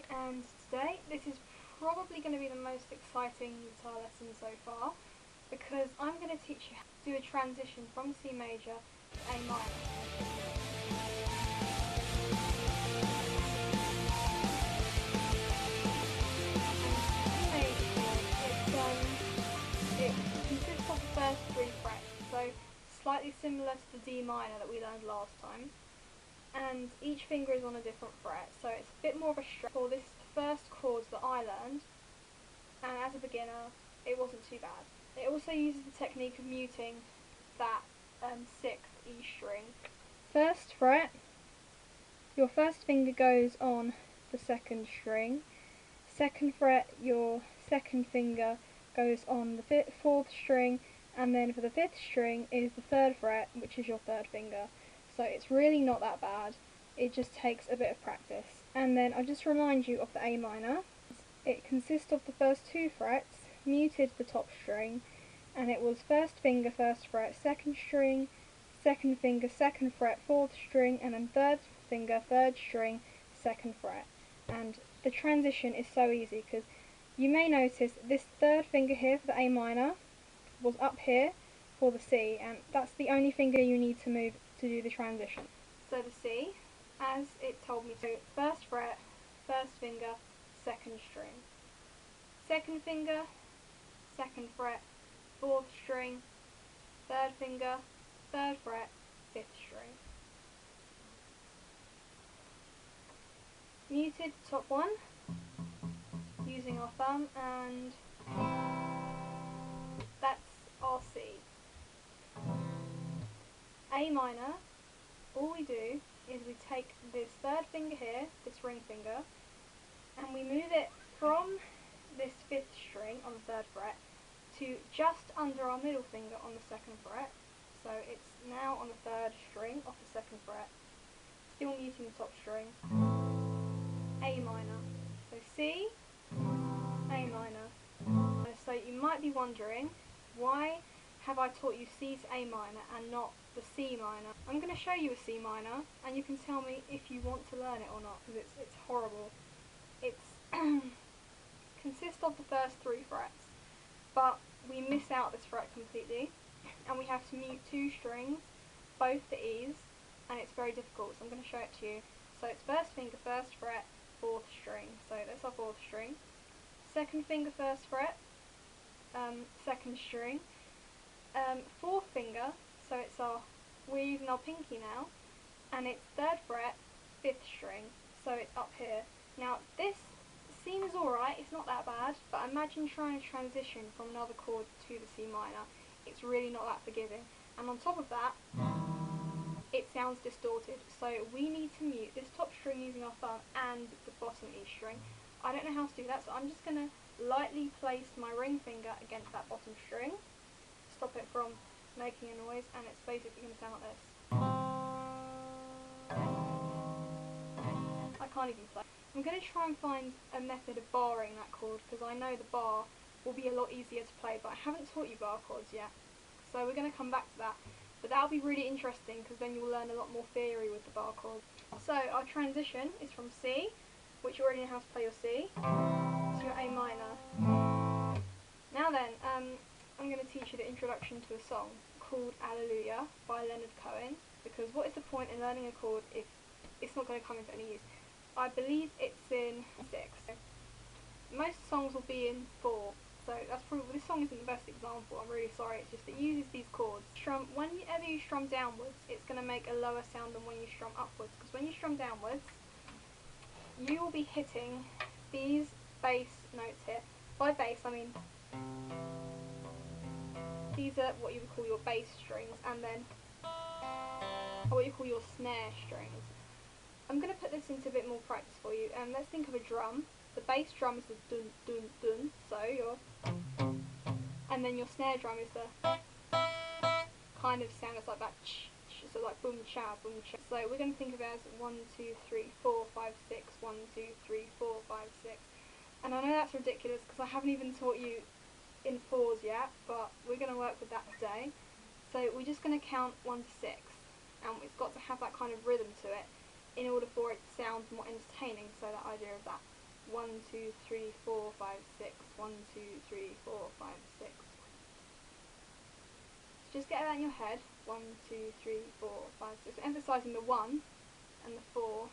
and today this is probably going to be the most exciting guitar lesson so far because I'm going to teach you how to do a transition from C major to A minor. It consists of the first 3 frets, so slightly similar to the D minor that we learned last time. And each finger is on a different fret, so it's a bit more of a stretch for this first chord that I learned, and as a beginner it wasn't too bad. It also uses the technique of muting that 6th E string. First fret, your first finger goes on the 2nd string, 2nd fret your 2nd finger goes on the 4th string, and then for the 5th string is the 3rd fret, which is your 3rd finger. So it's really not that bad, it just takes a bit of practice. And then I'll just remind you of the A minor. It consists of the first 2 frets, muted the top string, and it was 1st finger, 1st fret, 2nd string, 2nd finger, 2nd fret, 4th string, and then 3rd finger, 3rd string, 2nd fret. And the transition is so easy because you may notice this 3rd finger here for the A minor was up here for the C, and that's the only finger you need to move to do the transition. So the C, as it told me to, 1st fret, 1st finger, 2nd string, 2nd finger, 2nd fret, 4th string, 3rd finger, 3rd fret, 5th string. Muted top 1 using our thumb, and that's our C. A minor, all we do is we take this 3rd finger here, this ring finger, and we move it from this 5th string on the 3rd fret to just under our middle finger on the 2nd fret. So it's now on the 3rd string off the 2nd fret, still muting the top string. A minor. So C, A minor. So you might be wondering, why have I taught you C to A minor and not the C minor? I'm going to show you a C minor and you can tell me if you want to learn it or not, because it's horrible. It's consists of the first 3 frets, but we miss out this fret completely and we have to mute 2 strings, both the E's, and it's very difficult, so I'm going to show it to you. So it's 1st finger, 1st fret, 4th string, so that's our 4th string, 2nd finger, 1st fret, 2nd string, 4th finger, so it's we're using our pinky now, and it's 3rd fret, 5th string, so it's up here. Now this seems alright, it's not that bad, but imagine trying to transition from another chord to the C minor. It's really not that forgiving, and on top of that, it sounds distorted, so we need to mute this top string using our thumb and the bottom E string. I don't know how to do that, so I'm just going to lightly place my ring finger against that bottom string, stop it from making a noise, and it's basically going to sound like this. I can't even play. I'm going to try and find a method of barring that chord, because I know the bar will be a lot easier to play, but I haven't taught you bar chords yet, so we're going to come back to that. But that'll be really interesting because then you'll learn a lot more theory with the bar chord. So our transition is from C, which you already know how to play your C, to your A minor. Now then, I'm going to teach you the introduction to a song called Alleluia by Leonard Cohen, because what is the point in learning a chord if it's not going to come into any use? I believe it's in 6. Most songs will be in 4. So that's probably, this song isn't the best example, I'm really sorry, it's just it uses these chords. Whenever you strum downwards, it's going to make a lower sound than when you strum upwards, because when you strum downwards, you will be hitting these bass notes here. By bass, I mean these are what you would call your bass strings, and then what you call your snare strings. I'm going to put this into a bit more practice for you, and let's think of a drum. The bass drum is the dun dun dun, so and then your snare drum is the kind of sound, it's like that so like boom cha boom cha. So we're going to think of it as 1 2 3 4 5 6, 1 2 3 4 5 6, and I know that's ridiculous because I haven't even taught you in 4s yet, but we're going to work with that today. So we're just going to count 1 to 6, and it's got to have that kind of rhythm to it in order for it to sound more entertaining, so that idea of that. 1, 2, 3, 4, 5, 6, 1, 2, 3, 4, 5, 6. So just get that in your head. 1, 2, 3, 4, 5, 6. Emphasising the 1 and the 4.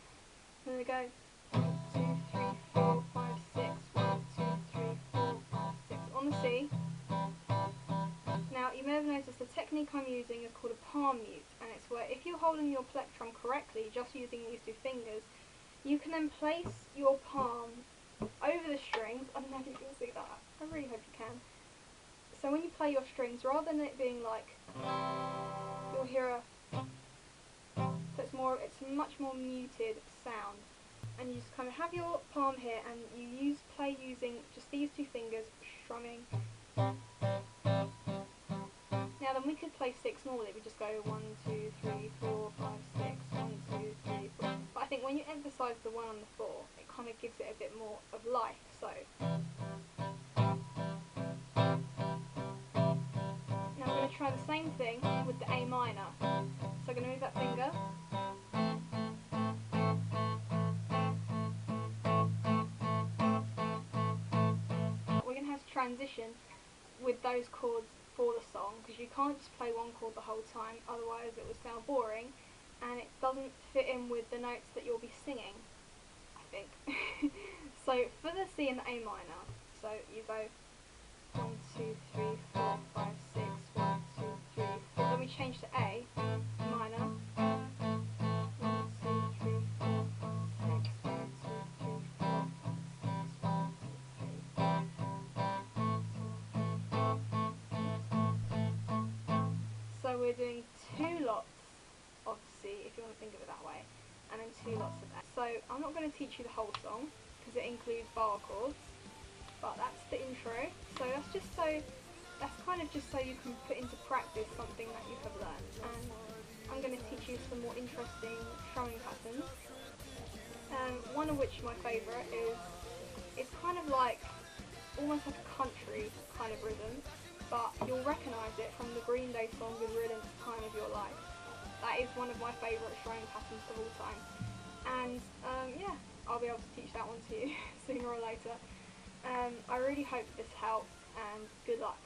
And then we go 1, 2, 3, 4, 5, 6. 1, 2, 3, 4, 5, 6. On the C. Now you may have noticed the technique I'm using is called a palm mute, and it's where if you're holding your plectrum correctly, just using these two fingers, you can then place your palm over the strings. I don't know if you can see that. I really hope you can. So when you play your strings, rather than it being like, you'll hear a, so it's a much more muted sound. And you just kind of have your palm here, and you play using just these two fingers, strumming. Now then we could play 6 normally, we just go 1, 2, 3, 4, 5, 6, 1, 2, 3, 4. But I think when you emphasise the 1 and the 4, it kind of gives it a bit more of life, so. Now I'm going to try the same thing with the A minor. So I'm going to move that finger. We're going to have to transition with those chords for the song, because you can't just play one chord the whole time, otherwise it would sound boring, and it doesn't fit in with the notes that you'll be singing, I think. So for the C and the A minor, so you go 1, 2, 3, 4, 5, 6, 1, 2, 3, 4. Then we change to A minor. 1, 2, 3, 4, 5, 6, 1, 2, 3, 4, 5, 6, 1, 2, 3. So we're doing 2 lots of C, if you want to think of it that way, and then 2 lots of A. So I'm not going to teach you the whole song, because it includes bar chords. But that's the intro, so that's kind of just so you can put into practice something that you have learned. And I'm going to teach you some more interesting strumming patterns. One of which, my favourite, is it's kind of like almost like a country kind of rhythm, but you'll recognise it from the Green Day song Good Riddance, Time of Your Life. That is one of my favourite strumming patterns of all time. And yeah, I'll be able to teach that one to you sooner or later. I really hope this helped, and good luck.